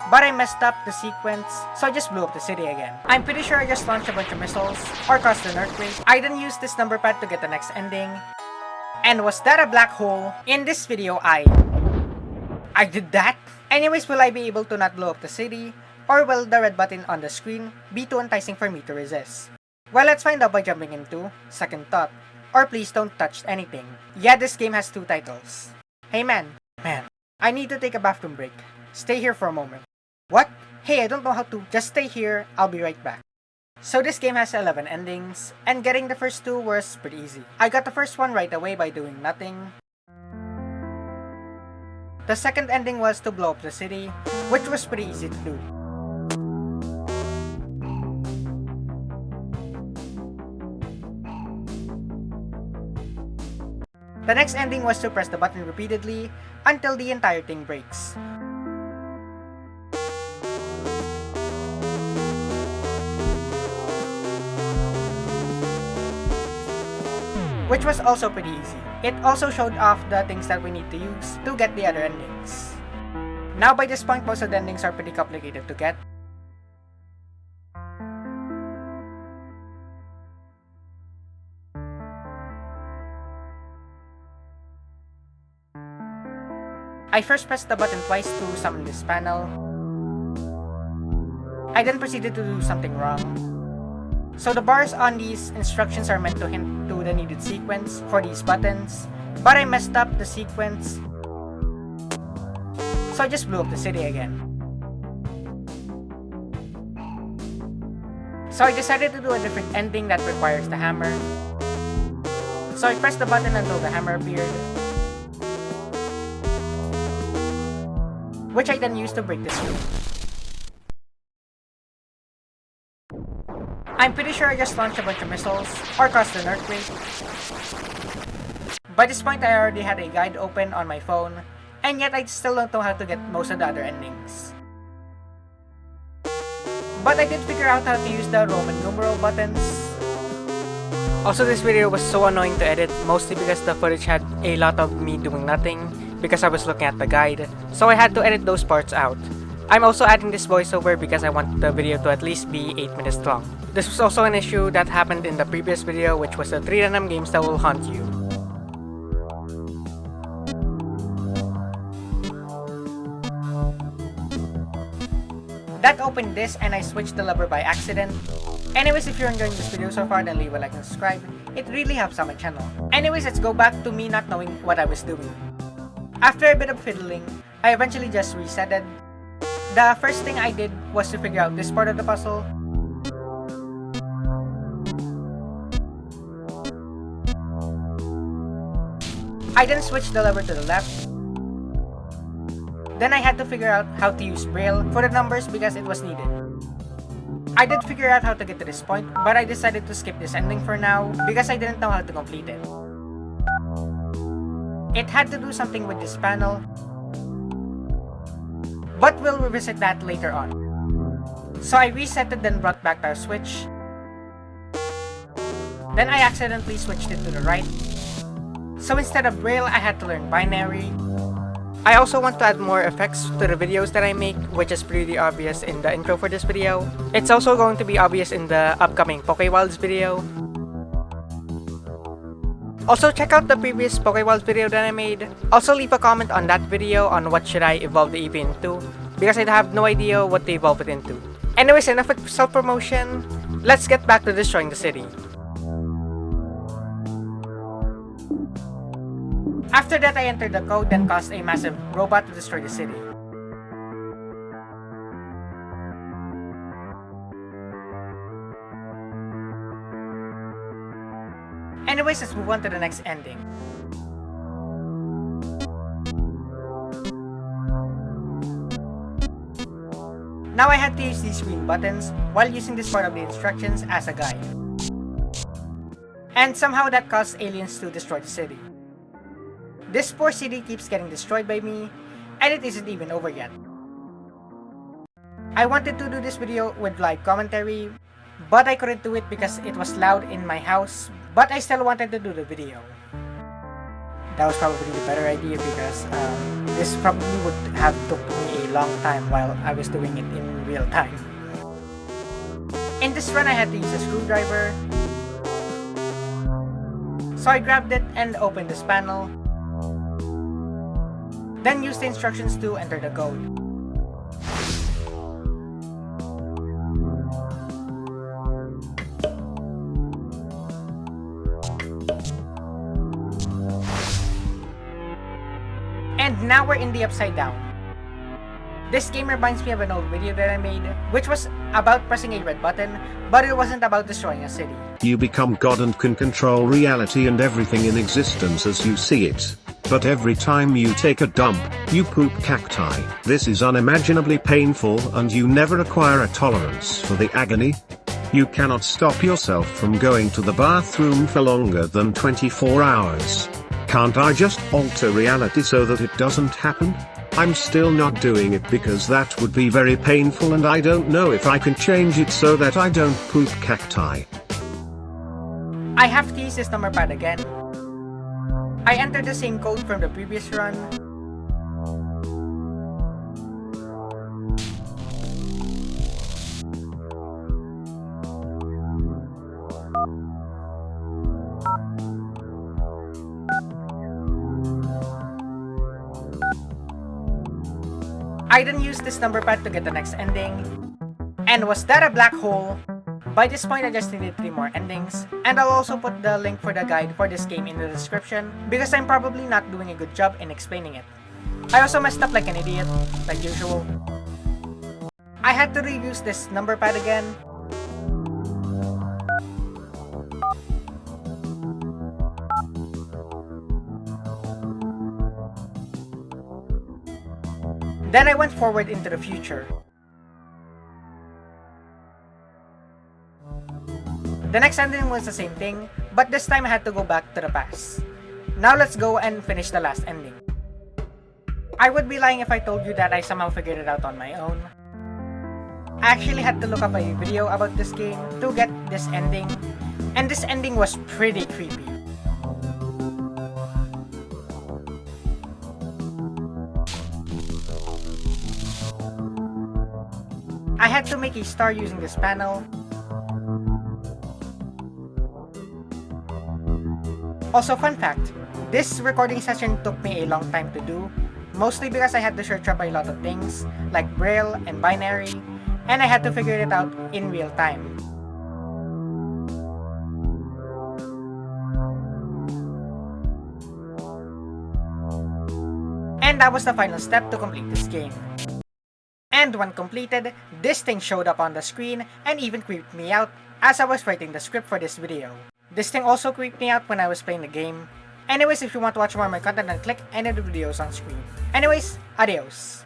but I messed up the sequence, so I just blew up the city again. I'm pretty sure I just launched a bunch of missiles, or caused an earthquake. I then used this number pad to get the next ending. And was that a black hole? In this video, I did that? Anyways, will I be able to not blow up the city? Or will the red button on the screen be too enticing for me to resist? Well, let's find out by jumping into Second Thought, or Please Don't Touch Anything. Yeah, this game has 2 titles. Hey man, I need to take a bathroom break. Stay here for a moment. What? Hey, I don't know how to. Just stay here, I'll be right back. So this game has 11 endings, and getting the first 2 was pretty easy. I got the first one right away by doing nothing. The second ending was to blow up the city, which was pretty easy to do. The next ending was to press the button repeatedly until the entire thing breaks. Which was also pretty easy. It also showed off the things that we need to use to get the other endings. Now by this point, most of the endings are pretty complicated to get. I first pressed the button twice to summon this panel. I then proceeded to do something wrong. So the bars on these instructions are meant to hint to the needed sequence for these buttons, but I messed up the sequence, so I just blew up the city again. So I decided to do a different ending that requires the hammer. So I pressed the button until the hammer appeared, which I then used to break the screen. I'm pretty sure I just launched a bunch of missiles, or caused an earthquake. By this point, I already had a guide open on my phone, and yet I still don't know how to get most of the other endings. But I did figure out how to use the Roman numeral buttons. Also, this video was so annoying to edit, mostly because the footage had a lot of me doing nothing, because I was looking at the guide, so I had to edit those parts out. I'm also adding this voiceover because I want the video to at least be 8 minutes long. This was also an issue that happened in the previous video, which was the 3 random games that will haunt you. That opened this and I switched the lever by accident. Anyways, if you're enjoying this video so far, then leave a like and subscribe. It really helps out my channel. Anyways, let's go back to me not knowing what I was doing. After a bit of fiddling, I eventually just resetted. The first thing I did was to figure out this part of the puzzle. I then switched the lever to the left. Then I had to figure out how to use Braille for the numbers because it was needed. I did figure out how to get to this point, but I decided to skip this ending for now because I didn't know how to complete it. It had to do something with this panel, but we'll revisit that later on. So I reset it, then brought back our switch. Then I accidentally switched it to the right. So instead of Braille, I had to learn binary. I also want to add more effects to the videos that I make, which is pretty obvious in the intro for this video. It's also going to be obvious in the upcoming Pokewilds video. Also, check out the previous Pokewilds video that I made. Also, leave a comment on that video on what should I evolve the EV into, because I have no idea what to evolve it into. Anyways, enough with self-promotion. Let's get back to destroying the city. After that, I entered the code, then caused a massive robot to destroy the city. Anyways, let's move on to the next ending. Now I had to use these green buttons while using this part of the instructions as a guide. And somehow that caused aliens to destroy the city. This poor city keeps getting destroyed by me, and it isn't even over yet. I wanted to do this video with live commentary, but I couldn't do it because it was loud in my house, but I still wanted to do the video. That was probably the better idea because this probably would have took me a long time while I was doing it in real time. In this run I had to use a screwdriver, so I grabbed it and opened this panel, then used the instructions to enter the code. And now we're in the upside down. This game reminds me of an old video that I made, which was about pressing a red button, but it wasn't about destroying a city. You become God and can control reality and everything in existence as you see it. But every time you take a dump, you poop cacti. This is unimaginably painful and you never acquire a tolerance for the agony. You cannot stop yourself from going to the bathroom for longer than 24 hours. Can't I just alter reality so that it doesn't happen? I'm still not doing it because that would be very painful and I don't know if I can change it so that I don't poop cacti. I have to use this number pad again. I entered the same code from the previous run. I then used this number pad to get the next ending. And was that a black hole? By this point I just needed 3 more endings, and I'll also put the link for the guide for this game in the description because I'm probably not doing a good job in explaining it. I also messed up like an idiot, like usual. I had to reuse this number pad again. Then I went forward into the future. The next ending was the same thing, but this time I had to go back to the past. Now let's go and finish the last ending. I would be lying if I told you that I somehow figured it out on my own. I actually had to look up a video about this game to get this ending, and this ending was pretty creepy. I had to make a star using this panel. Also, fun fact, this recording session took me a long time to do, mostly because I had to search up a lot of things, like Braille and binary, and I had to figure it out in real time. And that was the final step to complete this game. And when completed, this thing showed up on the screen and even creeped me out as I was writing the script for this video. This thing also creeped me out when I was playing the game. Anyways, if you want to watch more of my content, then click any of the videos on screen. Anyways, adios!